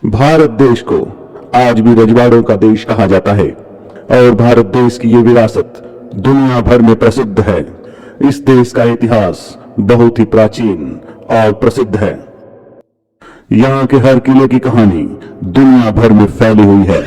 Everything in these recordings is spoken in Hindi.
भारत देश को आज भी रजवाड़ों का देश कहा जाता है और भारत देश की ये विरासत दुनिया भर में प्रसिद्ध है। इस देश का इतिहास बहुत ही प्राचीन और प्रसिद्ध है। यहाँ के हर किले की कहानी दुनिया भर में फैली हुई है।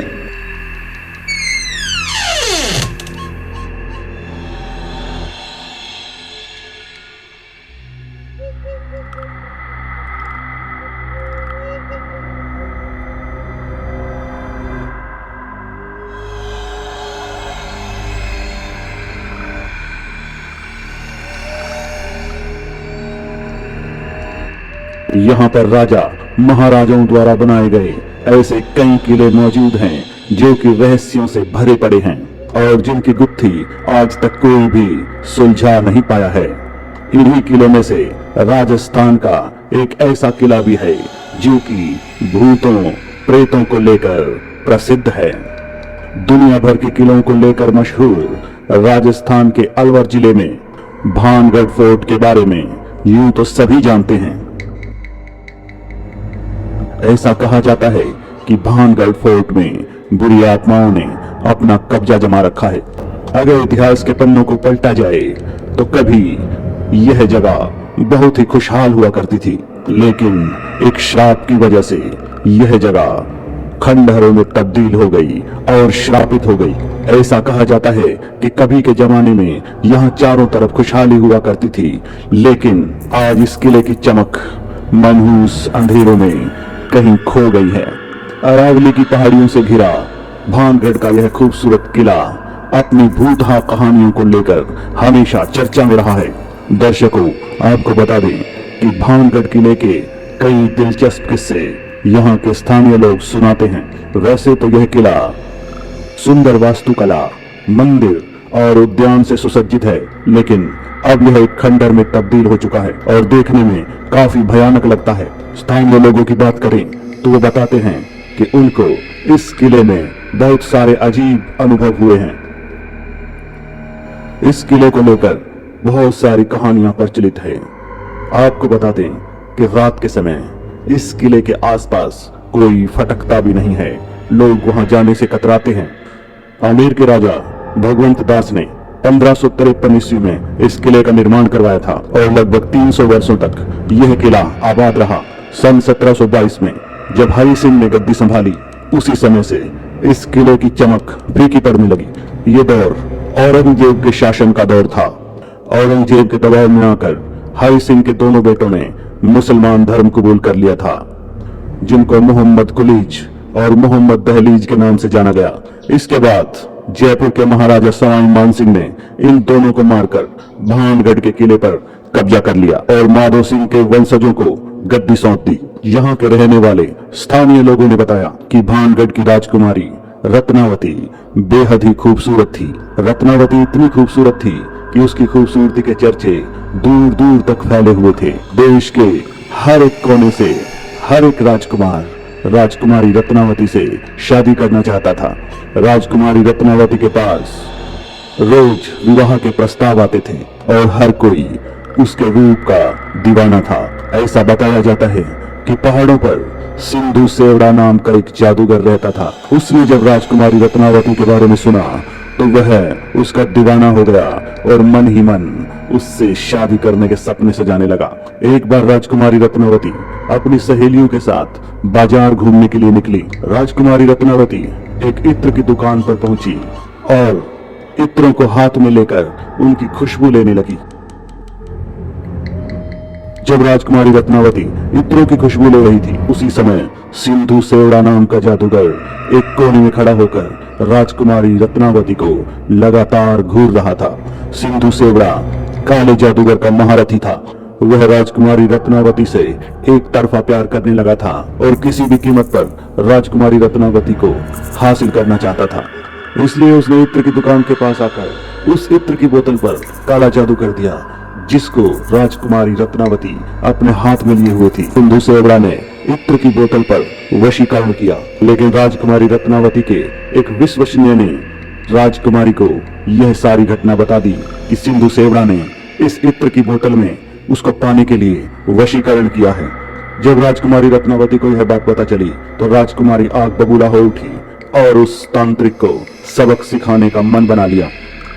यहाँ पर राजा महाराजाओं द्वारा बनाए गए ऐसे कई किले मौजूद हैं जो कि रहस्यों से भरे पड़े हैं और जिनकी गुत्थी आज तक कोई भी सुलझा नहीं पाया है। इन्हीं किलों में से राजस्थान का एक ऐसा किला भी है जो कि भूतों प्रेतों को लेकर प्रसिद्ध है। दुनिया भर के किलों को लेकर मशहूर राजस्थान के अलवर जिले में भानगढ़ फोर्ट के बारे में यूं तो सभी जानते हैं। ऐसा कहा जाता है कि भानगढ़ फोर्ट में बुरी आत्माओं ने अपना कब्जा जमा रखा है। अगर इतिहास के पन्नों को पलटा जाए तो कभी यह जगह बहुत ही खुशहाल हुआ करती थी, लेकिन एक श्राप की वजह से यह जगह खंडहरों में तब्दील हो गई और श्रापित हो गई। ऐसा कहा जाता है कि कभी के जमाने में यहाँ चारों तरफ खुशहाली हुआ करती थी, लेकिन आज इस किले की चमक मनहूस अंधेरों में कहीं खो गई है। अरावली की पहाड़ियों से घिरा भानगढ़ का यह खूबसूरत किला अपनी भूतहा कहानियों को लेकर हमेशा चर्चा में रहा है। दर्शकों, आपको बता दें कि भानगढ़ किले के कई दिलचस्प किस्से यहाँ के स्थानीय लोग सुनाते हैं। वैसे तो यह किला सुंदर वास्तुकला, मंदिर और उद्यान से सुसज्जित है, लेकिन अब यह एक खंडहर में तब्दील हो चुका है और देखने में काफी भयानक लगता है। स्थानीय लोगों की बात करें तो वो बताते हैं कि उनको इस किले में बहुत सारे अजीब अनुभव हुए हैं। इस किले को लेकर बहुत सारी कहानियां प्रचलित है। आपको बता दें कि रात के समय इस किले के आसपास कोई फटकता भी नहीं है। लोग वहां जाने से कतराते हैं। आमेर के राजा भगवंत दास ने 1553 ईस्वी में इस किले का निर्माण करवाया था और लगभग 300 वर्षों तक यह किला आबाद रहा। सन 1722 में जब हरि सिंह ने गद्दी संभाली, उसी समय से इस किले की चमक फीकी पड़ने लगी। ये दौर औरंगजेब के शासन का दौर था। औरंगजेब के दबाव में आकर हरि सिंह के दोनों बेटों ने मुसलमान धर्म कबूल कर लिया था, जिनको मोहम्मद कुलीज और मोहम्मद दहलीज के नाम से जाना गया। इसके बाद जयपुर के महाराजा सवाई मानसिंह ने इन दोनों को मारकर भानगढ़ के किले पर कब्जा कर लिया और माधो सिंह के वंशजों को गद्दी सौंप दी। यहाँ के रहने वाले स्थानीय लोगों ने बताया कि भानगढ़ की राजकुमारी रत्नावती बेहद ही खूबसूरत थी। रत्नावती इतनी खूबसूरत थी कि उसकी खूबसूरती के चर्चे दूर दूर तक फैले हुए थे। देश के हर एक कोने से हर एक राजकुमार राजकुमारी रत्नावती से शादी करना चाहता था। राजकुमारी रत्नावती के पास रोज विवाह के प्रस्ताव आते थे और हर कोई उसके रूप का दीवाना था। ऐसा बताया जाता है कि पहाड़ों पर सिंधु सेवड़ा नाम का एक जादूगर रहता था। उसने जब राजकुमारी रत्नावती के बारे में सुना तो वह उसका दीवाना हो गया और मन ही मन उससे शादी करने के सपने सजाने लगा। एक बार राजकुमारी रत्नावती अपनी सहेलियों के साथ बाजार घूमने के लिए निकली। राजकुमारी रत्नावती एक इत्र की दुकान पर पहुंची और इत्रों को हाथ में लेकर उनकी खुशबू लेने लगी। जब राजकुमारी रत्नावती इत्रों की खुशबू ले रही थी, उसी समय सिंधु सेवड़ा नाम का जादूगर एक कोने में खड़ा होकर राजकुमारी रत्नावती को लगातार घूर रहा था। सिंधु सेवड़ा काले जादूगर का महारथी था। वह राजकुमारी रत्नावती से एक तरफा प्यार करने लगा था और किसी भी कीमत पर राजकुमारी रत्नावती को हासिल करना चाहता था। इसलिए उसने इत्र की दुकान के पास आकर उस इत्र की बोतल पर काला जादू कर दिया, जिसको राजकुमारी रत्नावती अपने हाथ में लिए हुए थी। सिंधु सेवड़ा ने इत्र की बोतल पर वशीकरण किया, लेकिन राजकुमारी रत्नावती के एक विश्वसनीय ने राजकुमारी को यह सारी घटना बता दी कि सिंधु सेवड़ा ने इस इत्र की बोतल में उसको पाने के लिए वशीकरण किया है। जब राजकुमारी रत्नावती को यह बात पता चली तो राजकुमारी आग बबूला हो उठी और उस तांत्रिक को सबक सिखाने का मन बना लिया।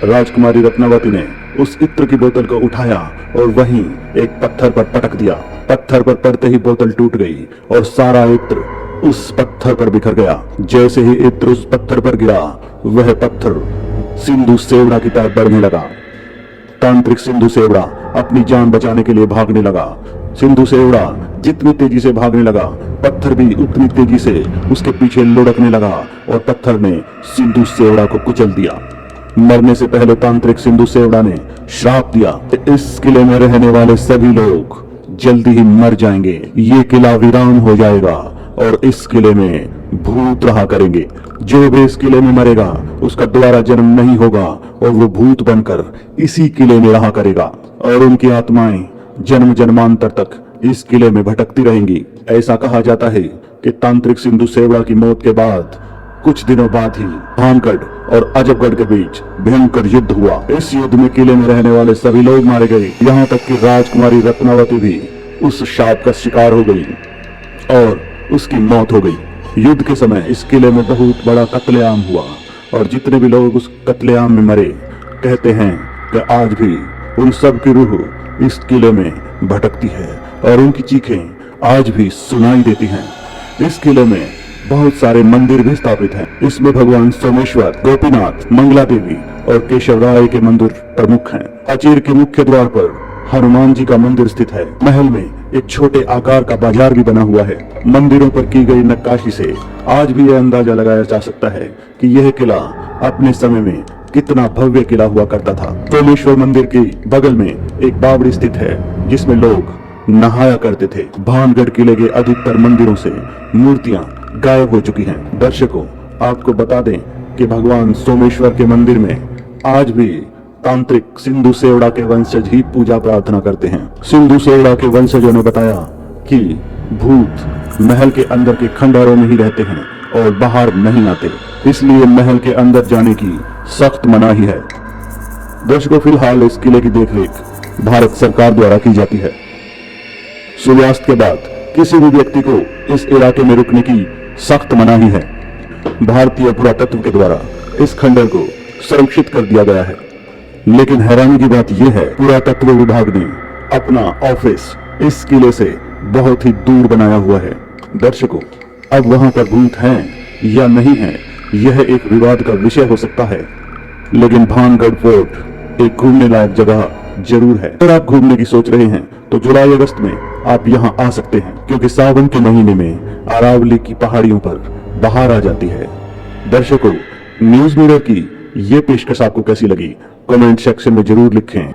राजकुमारी रत्नावती ने उस इत्र की बोतल को उठाया और वहीं एक पत्थर पर पटक दिया। पत्थर पर पड़ते ही बोतल टूट गई और सारा इत्र उस पत्थर पर बिखर गया। जैसे ही इत्र उस पत्थर पर गिरा, वह पत्थर सिंधु सेवड़ा की तरफ बढ़ने लगा। तांत्रिक सिंधु सेवड़ा अपनी जान बचाने के लिए भागने लगा। सिंधु सेवड़ा जितनी तेजी से भागने लगा, पत्थर भी उतनी तेजी से उसके पीछे लुढ़कने लगा और पत्थर ने सिंधु सेवड़ा को कुचल दिया। मरने से पहले तांत्रिक सिंधु सेवड़ा ने श्राप दिया कि इस किले में रहने वाले सभी लोग जल्दी ही मर जाएंगे। ये किला वीरान हो जाएगा और इस किले में भूत रहा करेंगे। जो भी इस किले में मरेगा उसका दोबारा जन्म नहीं होगा और वो भूत बनकर इसी किले में रहा करेगा और उनकी आत्माएं जन्म जन्मांतर तक इस किले में भटकती रहेंगी। ऐसा कहा जाता है कि तांत्रिक सिंधु सेवड़ा की मौत के बाद कुछ दिनों बाद ही भानगढ़ और अजबगढ़ के बीच भयंकर युद्ध हुआ। इस युद्ध में किले में रहने वाले सभी लोग मारे गए, यहाँ तक कि राजकुमारी रत्नावती भी उस शाप का शिकार हो गई और उसकी मौत हो गई। युद्ध के समय इस किले में बहुत बड़ा कत्लेआम हुआ और जितने भी लोग उस कत्लेआम में मरे, कहते हैं कि आज भी उन सब की रूह इस किले में भटकती है और उनकी चीखें आज भी सुनाई देती हैं। इस किले में बहुत सारे मंदिर भी स्थापित हैं। इसमें भगवान सोमेश्वर, गोपीनाथ, मंगला देवी और केशव राय के मंदिर प्रमुख हैं। अचीर के मुख्य द्वार पर हनुमान जी का मंदिर स्थित है। महल में एक छोटे आकार का बाजार भी बना हुआ है। मंदिरों पर की गई नक्काशी से आज भी यह अंदाजा लगाया जा सकता है कि यह किला अपने समय में कितना भव्य किला हुआ करता था। सोमेश्वर मंदिर के बगल में एक बावड़ी स्थित है जिसमें लोग नहाया करते थे। भानगढ़ किले के अधिकतर मंदिरों से मूर्तियां गायब हो चुकी हैं। दर्शकों, आपको बता दें कि भगवान सोमेश्वर के मंदिर में आज भी तांत्रिक सिंधु सेवड़ा के वंशज ही पूजा प्रार्थना करते हैं। सिंधु सेवड़ा के वंशजों ने बताया कि भूत महल के अंदर के खंडहरों में ही रहते हैं और बाहर नहीं आते, इसलिए महल के अंदर जाने की सख्त मनाही है। दर्शकों, फिलहाल इस किले की देखरेख भारत सरकार द्वारा की जाती है। सूर्यास्त के बाद किसी भी व्यक्ति को इस इलाके में रुकने की सख्त मनाही है। भारतीय पुरातत्व के द्वारा इस खंडहर को संरक्षित कर दिया गया है। लेकिन हैरानी की बात यह है, पुरातत्व विभाग ने अपना ऑफिस इस किले से बहुत ही दूर बनाया हुआ है। दर्शकों, अब वहां पर भूत हैं या नहीं है, यह एक विवाद का विषय हो सकता है, लेकिन भानगढ़ फोर्ट एक घूमने लायक जगह जरूर है। अगर आप घूमने की सोच रहे हैं तो जुलाई अगस्त में आप यहां आ सकते हैं, क्योंकि सावन के महीने में अरावली की पहाड़ियों पर बाहर आ जाती है। दर्शकों, न्यूज मिरर की ये पेशकश आपको कैसी लगी, कमेंट सेक्शन में जरूर लिखें।